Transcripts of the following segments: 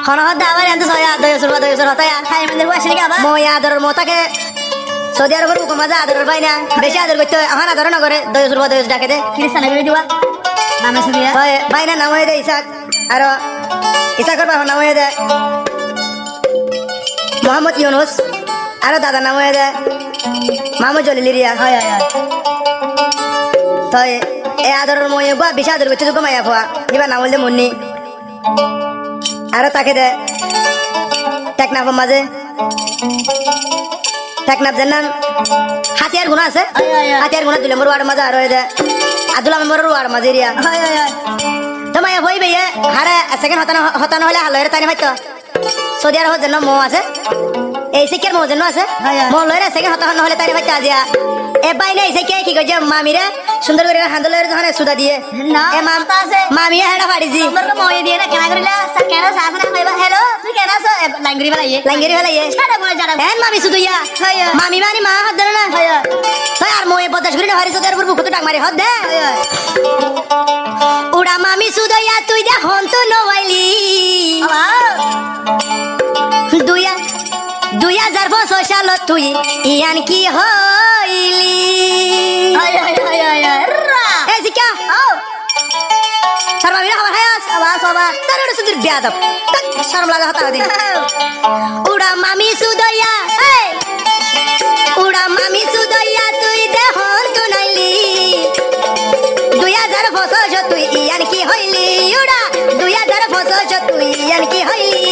হনহদ দাবার এত সয়া দয়সুর হতা খাই মন্দির বসে কি আবার মই আদরের মতাকে সৌদি আরবের হুকুম আছে আদরের পাই না বেশি আদর করতে আমার আদর না করে দয়সুর দয়স ডাকে দে খ্রিস্টান করে দিবা নামে সুবিয়া ভাই না নাম হয়ে দে ইসাক আর ইসাকর বাবা নাম হয়ে দে মোহাম্মদ ইউনুস আর দাদা নাম হয়ে দে মাহমুদ জলিল রিয়া হয় হয় তো এ আদরের মই গা বেশি আদর করতে তো মাইয়া ফুয়া এবার নাম হইলে মুন্নি আর তাকে দে টেকনাফ মাঝে টেকনাফ যেন নাম হাতিয়ার গুণা আছে হাতিয়ার গুণা 2 নম্বর ওয়ার্ড মাঝে আর হয়ে দে আব্দুল্লাহ মেম্বরের ওয়ার্ড মাঝে রিয়া তো মাইয়া হই ভাইয়া হারে সেকেন্ড হতানো হলে হালো এর তাই হয়তো সৌদি আরবের জন্য মো আছে এই শিক্ষার মো জন্য আছে মো লয়রা সেকেন্ড হতানো হলে তাই হয়তো আজিয়া এ বাই নাই সে কে কি কইছে মামিরে সুন্দর করে হান্দলের যখন সুদা দিয়ে না এ মামতা আছে মামি হেডা ফাড়িছি নম্বর কো মই দিয়ে না কেনা করিলা কেনা সাসনা কইবা হ্যালো তুই কেনা আছো লাঙ্গরি ফেলাইয়ে ছাড়া বলে যারা এন মামি সুদুইয়া মামি মানি মা হাত দেনা না তাই আর মই বদাস করি না হারিছো তার বুকু তো ডাক মারি হাত দে উড়া মামি সুদুইয়া তুই দে হন তো নওয়াইলি 2005 সালত তুই ইয়ান কি হইলি এই শিকা শর্মা বিরা আমার হায়াস আবার তার ওটা সুদূর বিয়াদব শরম লাগা হতা দি উড়া মামি সুদইয়া উড়া মামি সুদইয়া তুই দেহন তো নাইলি 2005 তুই ইয়ান কি হইলি উড়া 2005 তুই ইয়ান কি হইলি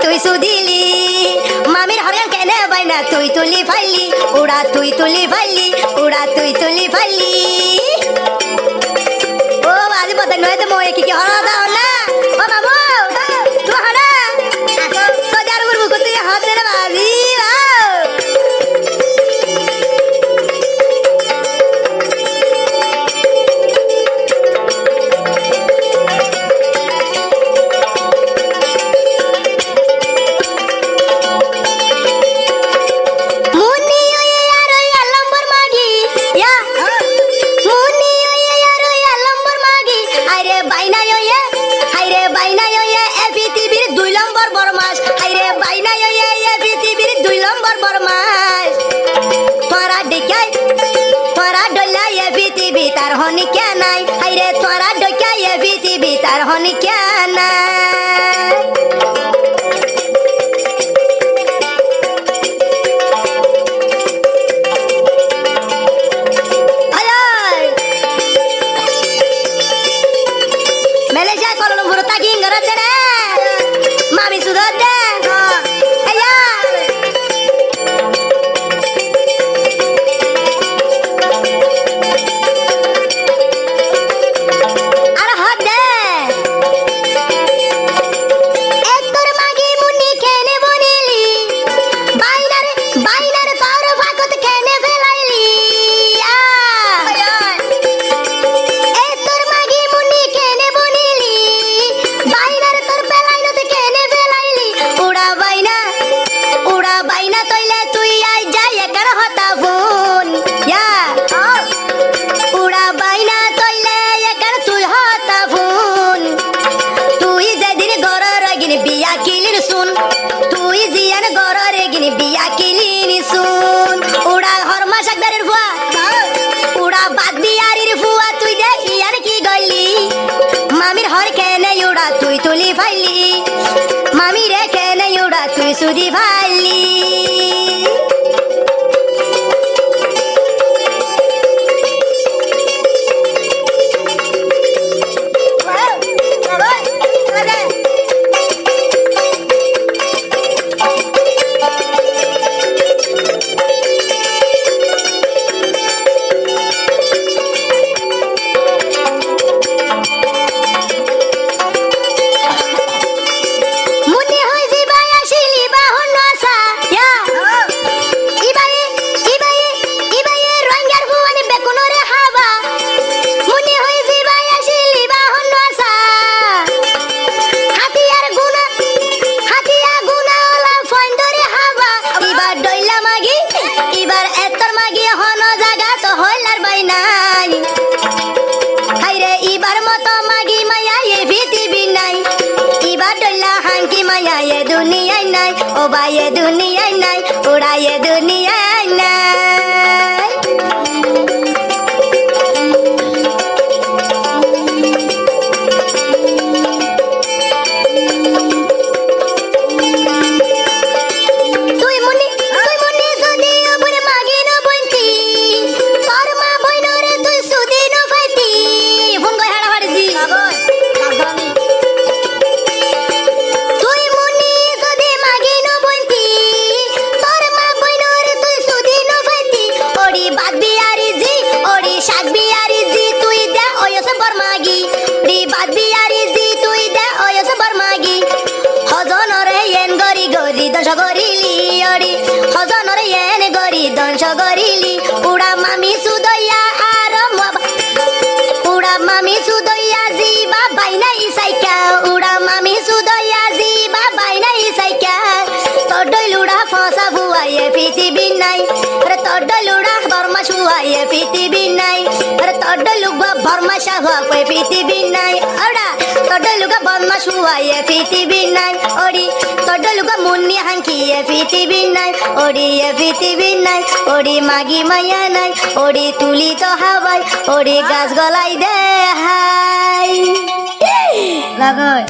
তুই সুদিলি মামির হরিয়ান কেনে বাইনা তুই তুলি ফাইলি উড়া তুই তুলি ফাইলি উড়া তুই তুলি ফাইলি ও আজি পতন নয় তো মই কি হরা দাও না ও বাবু তুই হরা সজার বুরবু কত হাত রে বাজি হনি কে নাই হাইরে তোরা ডকা এ পৃথিবী তার হনি কে নাই মেলেশিয়া কলম্বো তাকি ইংরেজ রে মামি সুদর দে উড়া বাদ বিয়ারির ফুয়া ইয়ার কি গলি মামির হর কেনে উড়া তুই তুলি ফাইলি মামি রে কেনে উড়া তুই সুদি ফাইলি ये दुनिया নাই ও ভাই ये दुनिया নাই ওরা ये दुनिया নাই তুই মনি যদি উপরে মাগি ন বন্তি তোর মা বইনরে তুই সুদি ন ফাইতি ফোন কই হাড়া হাড়ি গরিলি অরি হজনর এন গরি দংশ গরিলি উড়া মামি সুদইয়া আর উড়া মামি সুদইয়া জি বাবাই নাই সাইকা উড়া মামি সুদইয়া জি বাবাই নাই সাইকা তোর ডইলুড়া ফসা ভুয়াইয়ে পৃথিবী নাই রে তোর ডইলুড়া বর্মা শুয়াইয়ে পৃথিবী নাই রে তোর ডইলুগা বর্মা শাহুয়া কই পৃথিবী নাই ওড়া তোর ডইলুগা বর্মা শুয়াইয়ে পৃথিবী নাই ওড়ি তোর ডইলুগা মুন্নি হাঙ্কিয়ে পৃথিবী নাই ওড়ি এ পৃথিবী নাই ওড়ি মাগি মায়া নাই ওড়ি তুলি তো হাওয়াই ওড়ি গাছ গলাই দে হাই লাগয়